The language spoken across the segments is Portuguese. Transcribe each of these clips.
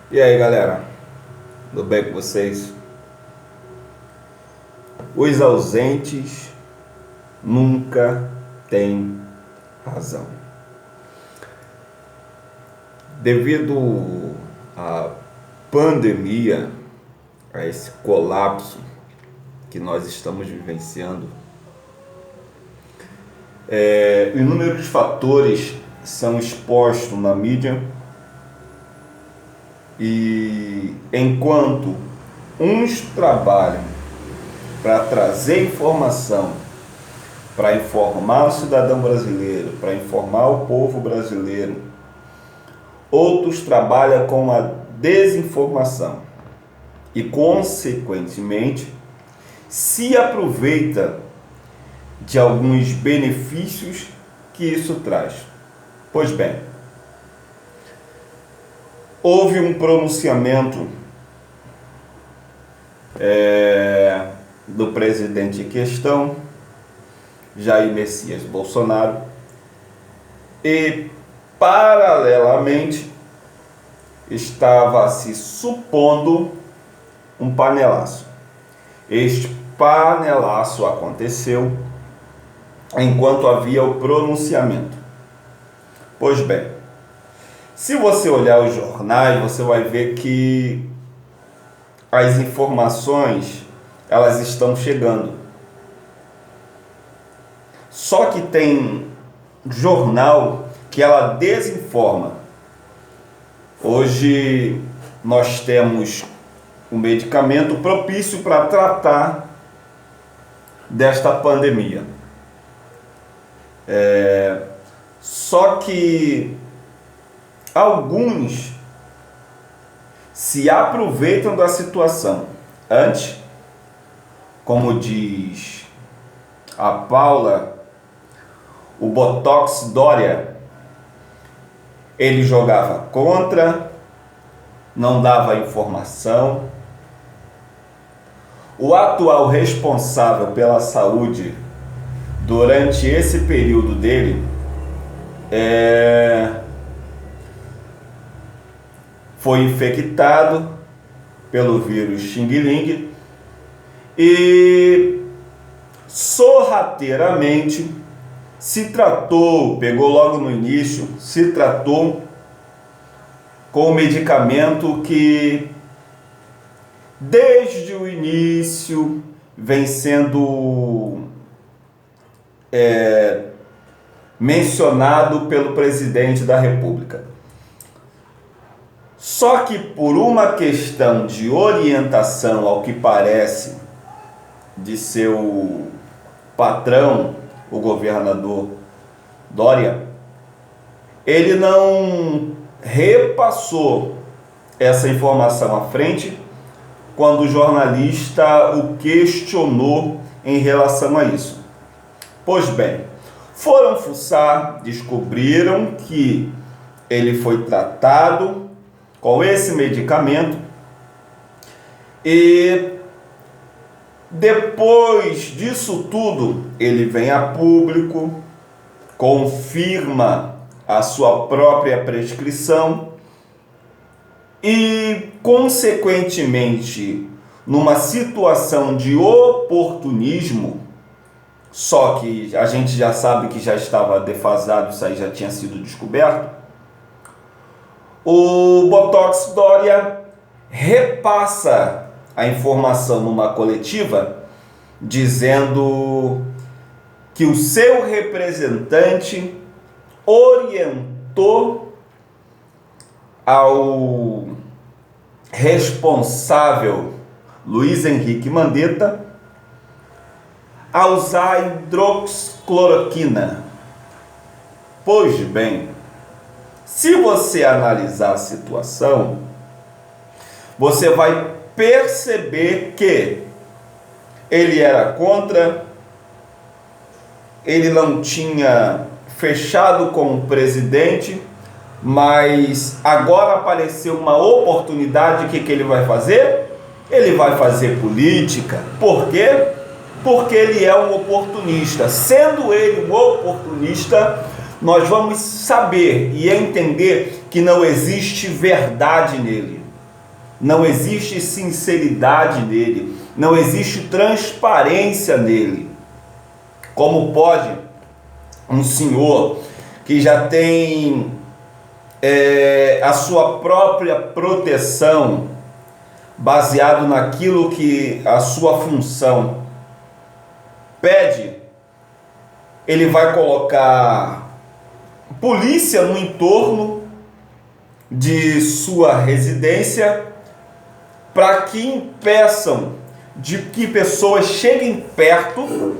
E aí, galera, tudo bem com vocês? Os ausentes nunca têm razão. Devido à pandemia, a esse colapso que nós estamos vivenciando, inúmeros fatores são expostos na mídia. E enquanto uns trabalham para trazer informação, para informar o cidadão brasileiro, para informar o povo brasileiro, outros trabalham com a desinformação e, consequentemente, se aproveita de alguns benefícios que isso traz. Pois bem, houve um pronunciamento do presidente em questão, Jair Messias Bolsonaro, e, paralelamente, estava se supondo um panelaço. Este panelaço aconteceu enquanto havia o pronunciamento. Pois bem, se você olhar os jornais, você vai ver que as informações, elas estão chegando. Só que tem jornal que ela desinforma. Hoje nós temos um medicamento propício para tratar desta pandemia. Só que alguns se aproveitam da situação. Antes, como diz a Paula, o Botox Dória, ele jogava contra, não dava informação. O atual responsável pela saúde durante esse período dele foi infectado pelo vírus Xing Ling e sorrateiramente se tratou, pegou logo no início, se tratou com um medicamento que desde o início vem sendo mencionado pelo presidente da República. Só que por uma questão de orientação, ao que parece, de seu patrão, o governador Dória, ele não repassou essa informação à frente quando o jornalista o questionou em relação a isso. Pois bem, foram fuçar, descobriram que ele foi tratado com esse medicamento e depois disso tudo ele vem a público, confirma a sua própria prescrição e, consequentemente, numa situação de oportunismo, só que a gente já sabe que já estava defasado, isso aí já tinha sido descoberto, o Botox Dória repassa a informação numa coletiva dizendo que o seu representante orientou ao responsável Luiz Henrique Mandetta a usar hidroxicloroquina. Pois bem, se você analisar a situação, você vai perceber que ele era contra, ele não tinha fechado com o presidente, mas agora apareceu uma oportunidade. O que ele vai fazer? Ele vai fazer política. Por quê? Porque ele é um oportunista. Sendo ele um oportunista, nós vamos saber e entender que não existe verdade nele. não existe sinceridade nele, não existe transparência nele. Como pode um senhor que já tem a sua própria proteção baseado naquilo que a sua função pede, ele vai colocar polícia no entorno de sua residência para que impeçam de que pessoas cheguem perto,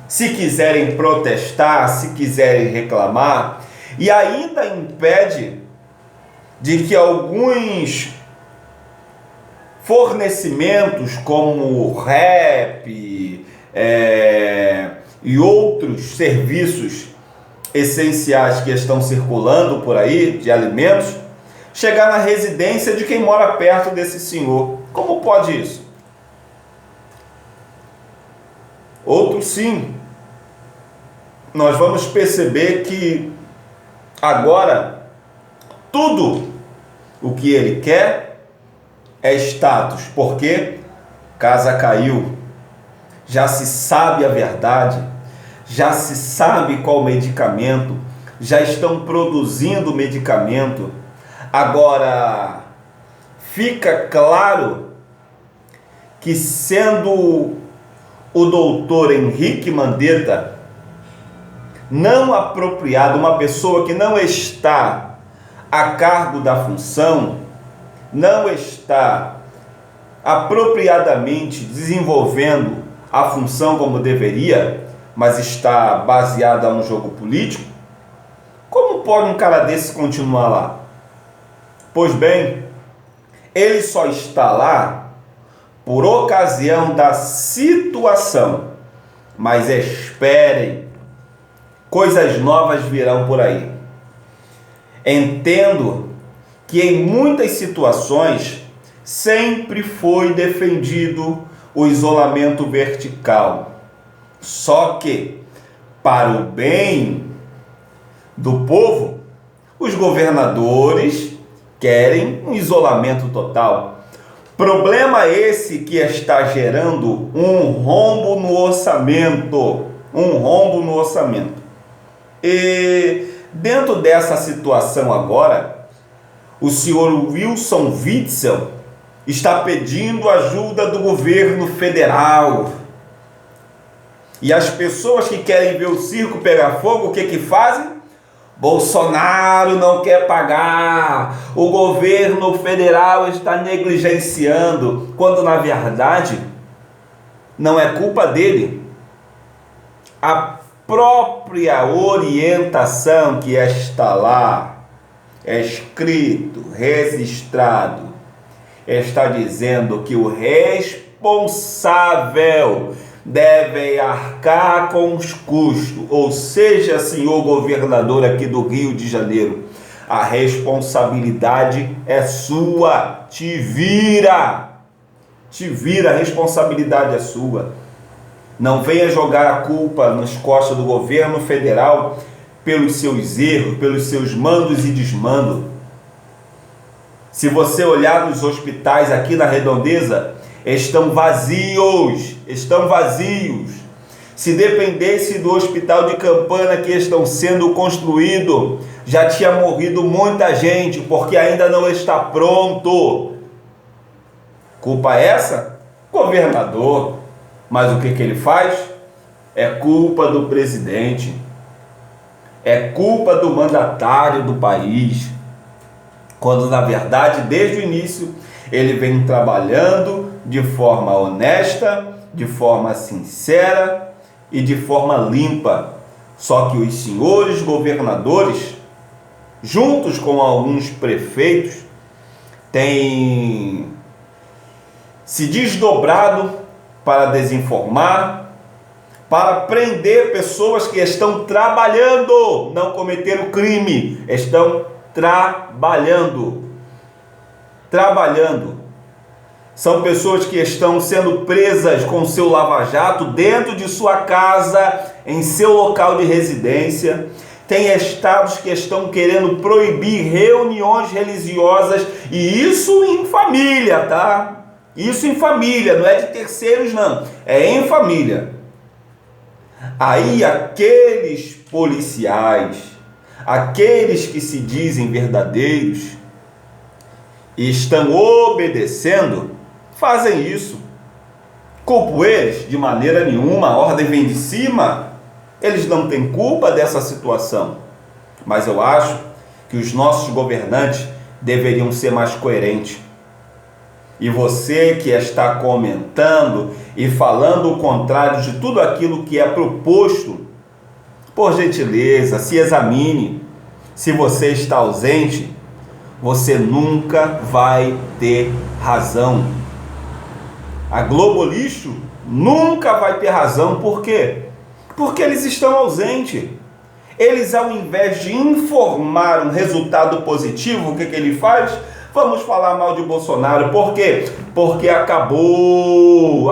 se quiserem protestar, se quiserem reclamar, e ainda impede de que alguns fornecimentos como rap e outros serviços essenciais que estão circulando por aí, de alimentos, chegar na residência de quem mora perto desse senhor. Como pode isso? Outro sim. Nós vamos perceber que agora tudo o que ele quer é status, porque casa caiu, já se sabe a verdade, já se sabe qual medicamento, já estão produzindo medicamento. Agora, fica claro que, sendo o doutor Henrique Mandetta não apropriado, uma pessoa que não está a cargo da função, não está apropriadamente desenvolvendo a função como deveria, mas está baseada a um jogo político, como pode um cara desse continuar lá? Pois bem, ele só está lá por ocasião da situação, mas esperem, coisas novas virão por aí. Entendo que em muitas situações sempre foi defendido o isolamento vertical. Só que, para o bem do povo, os governadores querem um isolamento total. Problema esse que está gerando um rombo no orçamento. E dentro dessa situação agora, o senhor Wilson Witzel está pedindo ajuda do governo federal. E as pessoas que querem ver o circo pegar fogo, o que fazem? Bolsonaro não quer pagar, o governo federal está negligenciando, quando na verdade não é culpa dele. A própria orientação que está lá, escrito, registrado, está dizendo que o responsável deve arcar com os custos, ou seja, senhor governador aqui do Rio de Janeiro, a responsabilidade é sua, te vira, a responsabilidade é sua. Não venha jogar a culpa nas costas do governo federal pelos seus erros, pelos seus mandos e desmandos. Se você olhar nos hospitais aqui na Redondeza, estão vazios. Se dependesse do hospital de Campana que estão sendo construído, já tinha morrido muita gente, porque ainda não está pronto. Culpa essa? Governador. Mas o que ele faz? É culpa do presidente. É culpa do mandatário do país. Quando na verdade, desde o início, ele vem trabalhando de forma honesta, de forma sincera e de forma limpa. Só que os senhores governadores, juntos com alguns prefeitos, têm se desdobrado para desinformar, para prender pessoas que estão trabalhando, não cometeram crime, estão trabalhando. São pessoas que estão sendo presas com seu lava-jato dentro de sua casa, em seu local de residência, Tem estados que estão querendo proibir reuniões religiosas, e isso em família, tá? Isso em família, não é de terceiros não, é em família. Aí aqueles policiais, aqueles que se dizem verdadeiros e estão obedecendo, fazem isso. Culpo eles? De maneira nenhuma, a ordem vem de cima. Eles não têm culpa dessa situação. Mas eu acho que os nossos governantes deveriam ser mais coerentes. E você que está comentando e falando o contrário de tudo aquilo que é proposto, por gentileza, se examine. Se você está ausente, você nunca vai ter razão. A Globo Lixo nunca vai ter razão. Por quê? Porque eles estão ausentes. Eles, ao invés de informar um resultado positivo, o que ele faz? Vamos falar mal de Bolsonaro. Por quê? Porque acabou.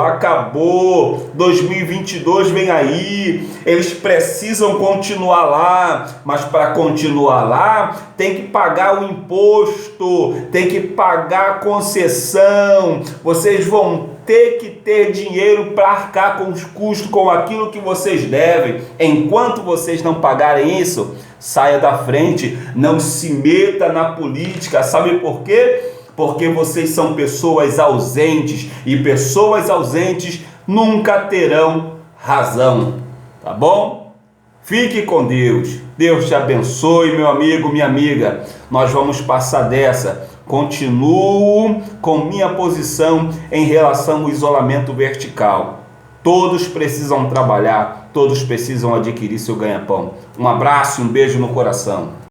2022 vem aí. Eles precisam continuar lá. Mas para continuar lá, tem que pagar o imposto, tem que pagar a concessão. Vocês vão ter que ter dinheiro para arcar com os custos, com aquilo que vocês devem. Enquanto vocês não pagarem isso, saia da frente, não se meta na política. Sabe por quê? Porque vocês são pessoas ausentes, e pessoas ausentes nunca terão razão, tá bom? Fique com Deus. Deus te abençoe, meu amigo, minha amiga. Nós vamos passar dessa. Continuo com minha posição em relação ao isolamento vertical. Todos precisam trabalhar, todos precisam adquirir seu ganha-pão. Um abraço e um beijo no coração.